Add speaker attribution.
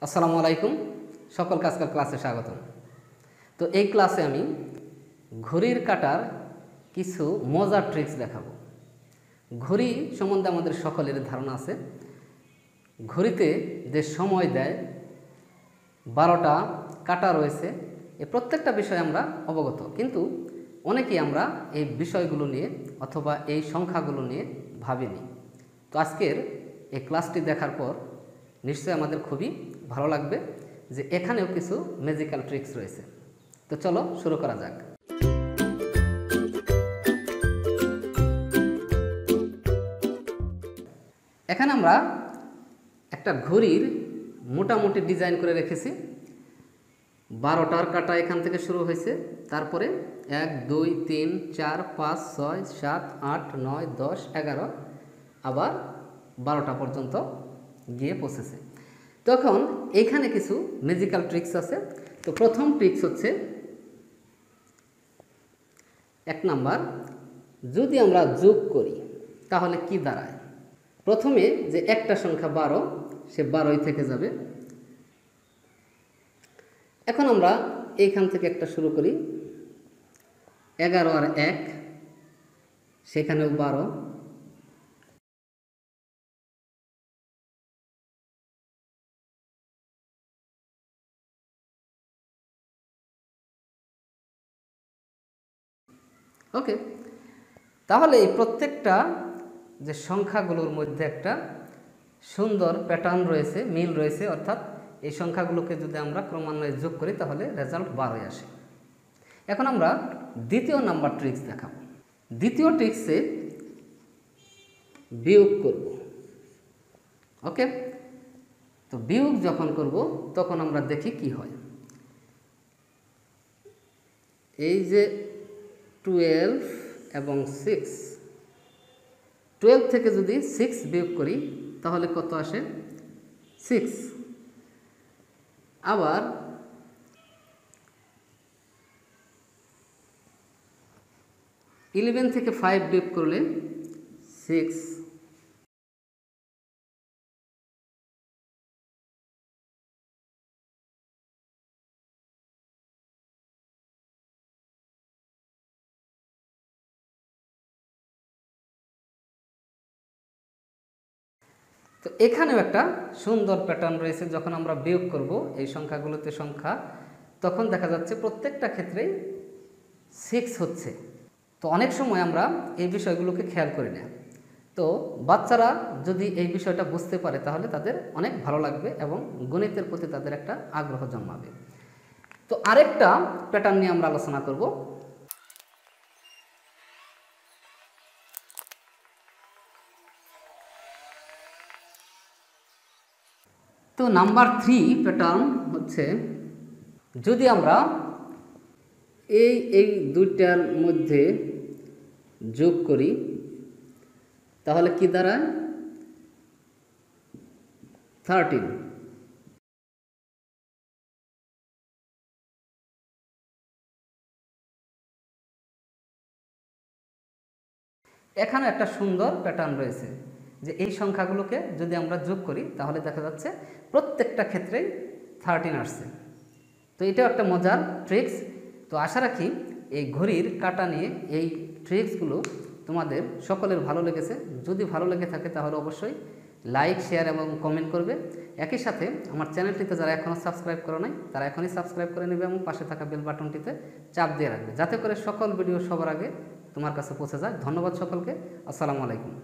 Speaker 1: আসসালামু আলাইকুম, সকলকে আজকের ক্লাসে স্বাগতম। তো এই ক্লাসে আমি ঘড়ির কাঁটার কিছু মজার ট্রিক্স দেখাবো। ঘড়ি সম্বন্ধে আমাদের সকলের ধারণা আছে। ঘড়িতে যে সময় দেয় 12টা কাঁটা রয়েছে, এই প্রত্যেকটা বিষয়ে আমরা অবগত, কিন্তু অনেকেই আমরা এই বিষয়গুলো নিয়ে অথবা এই সংখ্যাগুলো নিয়ে ভাবিনি। তো আজকের এই ক্লাসটি দেখার পর নিশ্চয়ই আমাদের খুবই ভালো লাগবে যে এখানেও কিছু ম্যাজিক্যাল ট্রিক্স রয়েছে। তো চলো শুরু করা যাক। এখানে আমরা একটা ঘড়ির মোটামুটি ডিজাইন করে রেখেছি। 12টার কাঁটা এখান থেকে শুরু হয়েছে, তারপরে 1 2 3 4 5 6 7 8 9 10 11 আবার 12টা পর্যন্ত গিয়ে পৌঁছেছে। তখন এখানে কিছু ম্যাজিক্যাল ট্রিক্স আছে। তো প্রথম ট্রিক্স হচ্ছে, 1 নাম্বার, যদি আমরা যোগ করি তাহলে কি দাঁড়ায়। প্রথমে যে একটা সংখ্যা 12, সে 12ই থেকে যাবে। এখন আমরা এইখান থেকে একটা শুরু করি, 11 আর 1, সেখানেও 12। ওকে, তাহলে এই প্রত্যেকটা যে সংখ্যাগুলোর মধ্যে একটা সুন্দর প্যাটার্ন রয়েছে, মিল রয়েছে, অর্থাৎ এই সংখ্যাগুলোকে যদি আমরা ক্রমান্বয়ে যোগ করি তাহলে রেজাল্ট 12 আসে। এখন আমরা দ্বিতীয় নাম্বার ট্রিক্স দেখাবো। দ্বিতীয় ট্রিক্সে বিয়োগ করব। ওকে, তো বিয়োগ যখন করব তখন আমরা দেখি কি হয়। এই যে 12 এবং 6, 12 থেকে যদি 6 বিয়োগ করি তাহলে কত আসে? 6। আবার 11 থেকে 5 বিয়োগ করলে 6। তো এখানেও একটা সুন্দর প্যাটার্ন রয়েছে। যখন আমরা বিয়োগ করব এই সংখ্যাগুলোতে সংখ্যা, তখন দেখা যাচ্ছে প্রত্যেকটা ক্ষেত্রেই 6 হচ্ছে। তো অনেক সময় আমরা এই বিষয়গুলোকে খেয়াল করি না। তো বাচ্চারা যদি এই বিষয়টা বুঝতে পারে তাহলে তাদের অনেক ভালো লাগবে এবং গণিতের প্রতি তাদের একটা আগ্রহ জন্মাবে। তো আরেকটা প্যাটার্ন নিয়ে আমরা আলোচনা করব। তো নাম্বার 3 প্যাটার্ন হচ্ছে, যদি আমরা এই দুইটার মধ্যে যোগ করি তাহলে কি দাঁড়ায়? 13। এখানে একটা সুন্দর প্যাটার্ন রয়েছে যে এই সংখ্যাগুলোকে যদি আমরা যোগ করি তাহলে দেখা যাচ্ছে প্রত্যেকটা ক্ষেত্রেই 13 আসছে। তো এটাও একটা মজার ট্রিক্স। তো আশা রাখি এই ঘড়ির কাঁটা নিয়ে এই ট্রিক্সগুলো তোমাদের সকলের ভালো লেগেছে। যদি ভালো লেগে থাকে তাহলে অবশ্যই লাইক, শেয়ার এবং কমেন্ট করবে। একই সাথে আমার চ্যানেলটিতে যারা এখনও সাবস্ক্রাইব করে নাই তারা এখনই সাবস্ক্রাইব করে নেবে এবং পাশে থাকা বেল বাটনটিতে চাপ দিয়ে রাখবে, যাতে করে সকল ভিডিও সবার আগে তোমার কাছে পৌঁছে যায়। ধন্যবাদ সকলকে। আসসালামু আলাইকুম।